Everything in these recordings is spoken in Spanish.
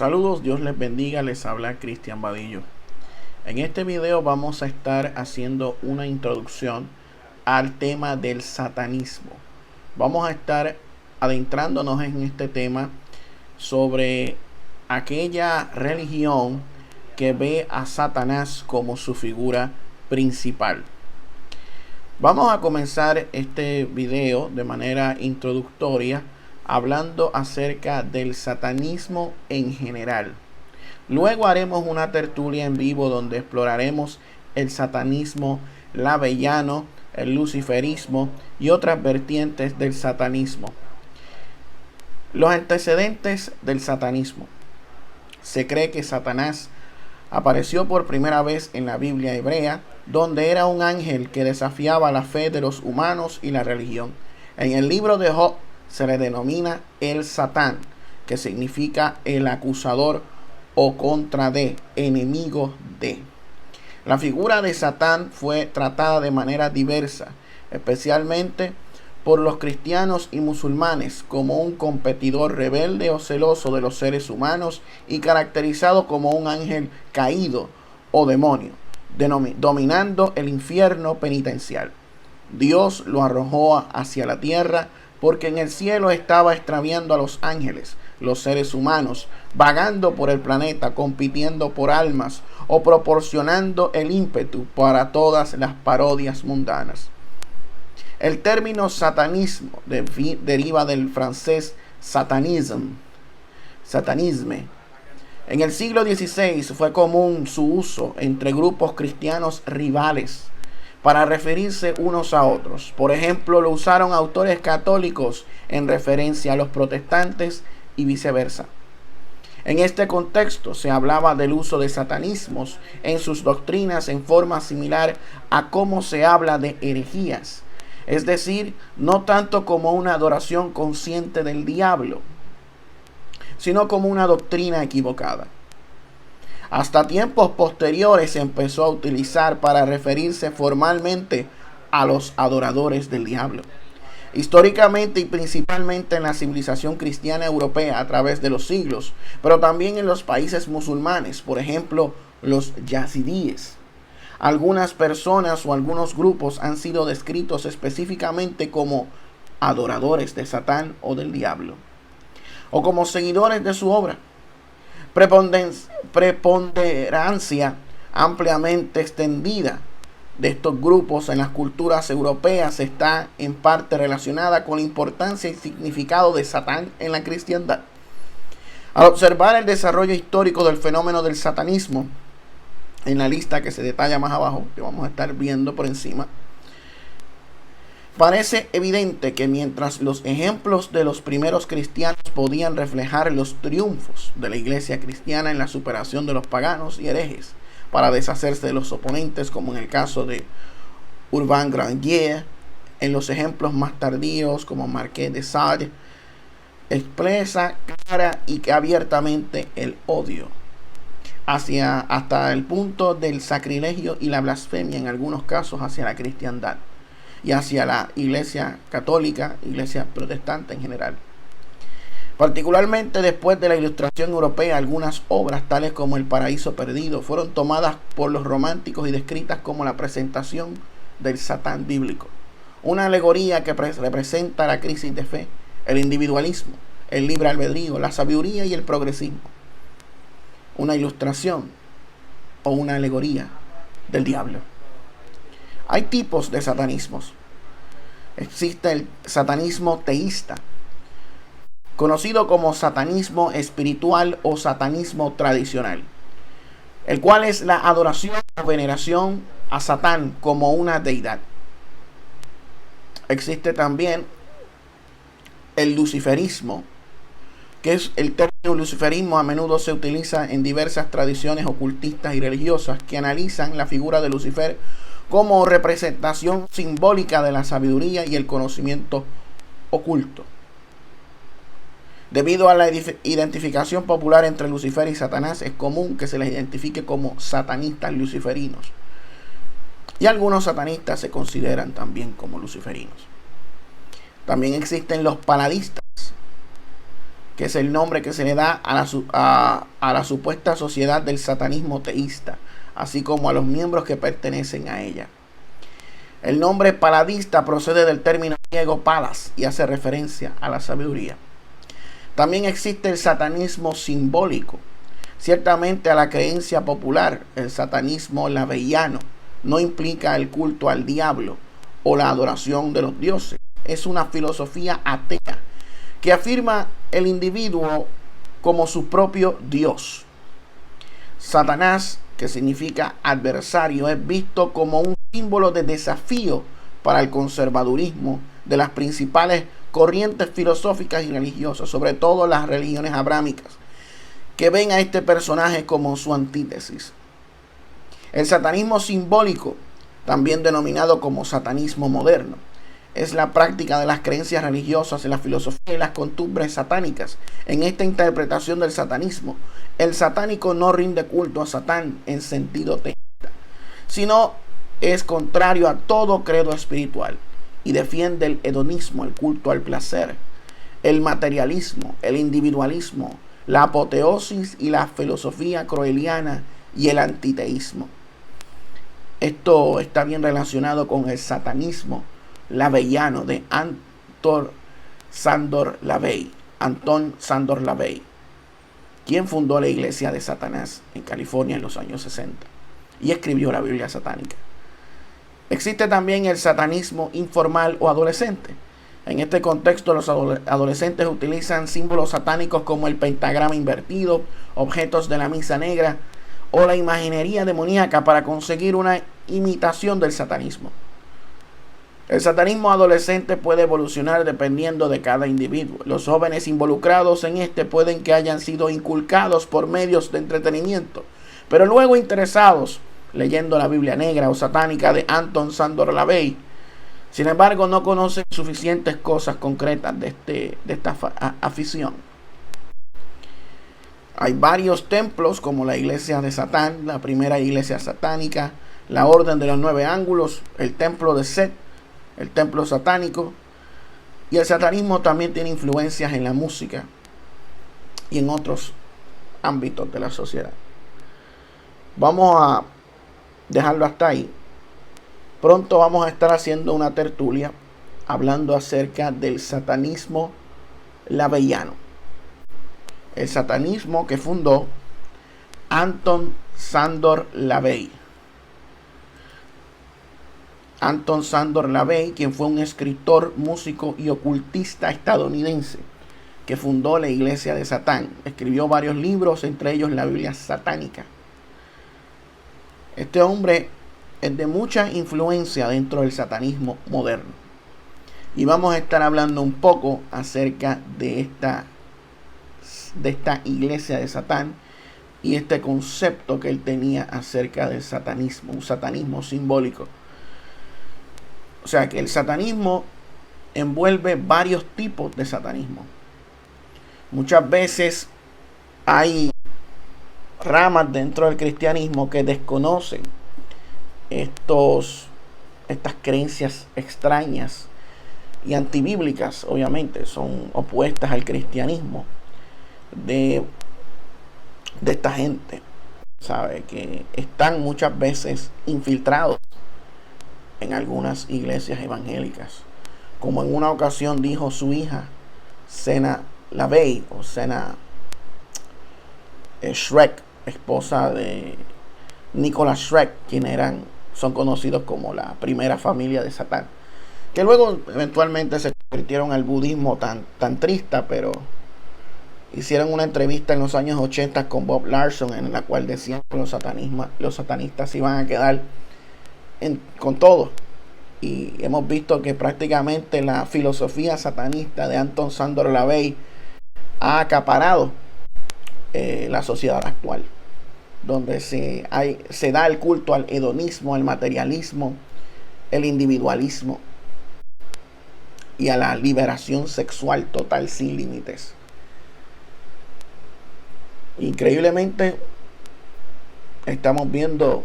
Saludos, Dios les bendiga, les habla Cristian Vadillo. En este video vamos a estar haciendo una introducción al tema del satanismo. Vamos a estar adentrándonos en este tema sobre aquella religión que ve a Satanás como su figura principal. Vamos a comenzar este video de manera introductoria hablando acerca del satanismo en general. Luego haremos una tertulia en vivo donde exploraremos el satanismo lavellano, el luciferismo y otras vertientes del satanismo. Los antecedentes del satanismo. Se cree que Satanás apareció por primera vez en la Biblia hebrea, donde era un ángel que desafiaba la fe de los humanos y la religión. En el libro de Job se le denomina el Satán, que significa el acusador o contra de, enemigo de. La figura de Satán fue tratada de manera diversa, especialmente por los cristianos y musulmanes, como un competidor rebelde o celoso de los seres humanos y caracterizado como un ángel caído o demonio, dominando el infierno penitencial. Dios lo arrojó hacia la tierra porque en el cielo estaba extraviando a los ángeles, los seres humanos, vagando por el planeta, compitiendo por almas o proporcionando el ímpetu para todas las parodias mundanas. El término satanismo deriva del francés satanisme. En el siglo XVI fue común su uso entre grupos cristianos rivales para referirse unos a otros. Por ejemplo, lo usaron autores católicos en referencia a los protestantes y viceversa. En este contexto se hablaba del uso de satanismos en sus doctrinas en forma similar a cómo se habla de herejías, es decir, no tanto como una adoración consciente del diablo, sino como una doctrina equivocada. Hasta tiempos posteriores se empezó a utilizar para referirse formalmente a los adoradores del diablo. Históricamente y principalmente en la civilización cristiana europea a través de los siglos, pero también en los países musulmanes, por ejemplo, los yazidíes. Algunas personas o algunos grupos han sido descritos específicamente como adoradores de Satán o del diablo, o como seguidores de su obra. Preponderancia ampliamente extendida de estos grupos en las culturas europeas está en parte relacionada con la importancia y significado de Satán en la cristiandad. Al observar el desarrollo histórico del fenómeno del satanismo, en la lista que se detalla más abajo, que vamos a estar viendo por encima, parece evidente que mientras los ejemplos de los primeros cristianos podían reflejar los triunfos de la iglesia cristiana en la superación de los paganos y herejes para deshacerse de los oponentes, como en el caso de Urbain Grandier, en los ejemplos más tardíos como Marqués de Sade, expresa clara y abiertamente el odio hasta el punto del sacrilegio y la blasfemia en algunos casos hacia la cristiandad y hacia la iglesia católica, iglesia protestante en general. Particularmente después de la Ilustración europea, algunas obras tales como El Paraíso Perdido fueron tomadas por los románticos y descritas como la presentación del Satán bíblico, una alegoría que representa la crisis de fe, el individualismo, el libre albedrío, la sabiduría y el progresismo. Una ilustración o una alegoría del diablo. Hay tipos de satanismos. Existe el satanismo teísta, conocido como satanismo espiritual o satanismo tradicional, el cual es la adoración o veneración a Satán como una deidad. Existe también el luciferismo, que es el término luciferismo a menudo se utiliza en diversas tradiciones ocultistas y religiosas que analizan la figura de Lucifer como representación simbólica de la sabiduría y el conocimiento oculto. Debido a la identificación popular entre Lucifer y Satanás, es común que se les identifique como satanistas luciferinos. Y algunos satanistas se consideran también como luciferinos. También existen los paladistas, que es el nombre que se le da a la supuesta sociedad del satanismo teísta, así como a los miembros que pertenecen a ella. El nombre paladista procede del término griego palas y hace referencia a la sabiduría. También existe el satanismo simbólico. Ciertamente, a la creencia popular, el satanismo laveiano no implica el culto al diablo o la adoración de los dioses. Es una filosofía atea que afirma el individuo como su propio Dios. Satanás, que significa adversario, es visto como un símbolo de desafío para el conservadurismo de las principales corrientes filosóficas y religiosas, sobre todo las religiones abrámicas, que ven a este personaje como su antítesis. El satanismo simbólico, también denominado como satanismo moderno, es la práctica de las creencias religiosas, en la filosofía y las costumbres satánicas. En esta interpretación del satanismo, el satánico no rinde culto a Satán en sentido teísta, sino es contrario a todo credo espiritual y defiende el hedonismo, el culto al placer, el materialismo, el individualismo, la apoteosis y la filosofía croeliana y el antiteísmo. Esto está bien relacionado con el satanismo laveiano de Anton Szandor Lavey, quien fundó la iglesia de Satanás en California en los años 60 y escribió la Biblia satánica. Existe también el satanismo informal o adolescente. En este contexto, los adolescentes utilizan símbolos satánicos como el pentagrama invertido, objetos de la misa negra o la imaginería demoníaca para conseguir una imitación del satanismo. El satanismo adolescente puede evolucionar dependiendo de cada individuo. Los jóvenes involucrados en este pueden que hayan sido inculcados por medios de entretenimiento, pero luego interesados leyendo la Biblia negra o satánica de Anton Szandor Lavey. Sin embargo, no conocen suficientes cosas concretas de esta afición. Hay varios templos como la iglesia de Satán, la primera iglesia satánica, la orden de los 9 ángulos, el templo de Set, el templo satánico. Y el satanismo también tiene influencias en la música y en otros ámbitos de la sociedad. Vamos a dejarlo hasta ahí. Pronto vamos a estar haciendo una tertulia hablando acerca del satanismo laveiano. El satanismo que fundó Anton Szandor Lavey. Anton Szandor Lavey, quien fue un escritor, músico y ocultista estadounidense que fundó la iglesia de Satán. Escribió varios libros, entre ellos la Biblia satánica. Este hombre es de mucha influencia dentro del satanismo moderno. Y vamos a estar hablando un poco acerca de esta iglesia de Satán y este concepto que él tenía acerca del satanismo, un satanismo simbólico. O sea que el satanismo envuelve varios tipos de satanismo. Muchas veces hay ramas dentro del cristianismo que desconocen estas creencias extrañas y antibíblicas, obviamente, son opuestas al cristianismo de esta gente, sabe que están muchas veces infiltrados en algunas iglesias evangélicas, como en una ocasión dijo su hija Sena Lavey o Sena Shrek, esposa de Nicholas Shrek, quienes son conocidos como la primera familia de Satán, que luego eventualmente se convirtieron al budismo tantrista, pero hicieron una entrevista en los años 80 con Bob Larson en la cual decían que los satanistas iban a quedar con todo. Y hemos visto que prácticamente la filosofía satanista de Anton Szandor Lavey ha acaparado la sociedad actual, donde se da el culto al hedonismo, al materialismo, el individualismo y a la liberación sexual total sin límites. Increíblemente estamos viendo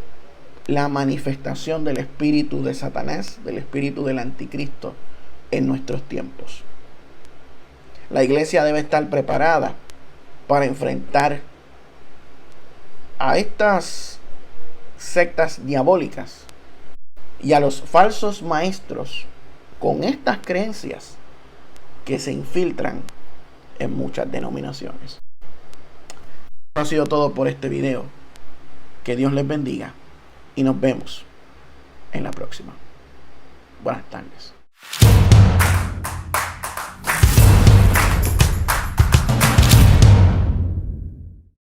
la manifestación del espíritu de Satanás, del espíritu del anticristo en nuestros tiempos. La iglesia debe estar preparada para enfrentar a estas sectas diabólicas y a los falsos maestros con estas creencias que se infiltran en muchas denominaciones. Eso ha sido todo por este video. Que Dios les bendiga y nos vemos en la próxima. Buenas tardes.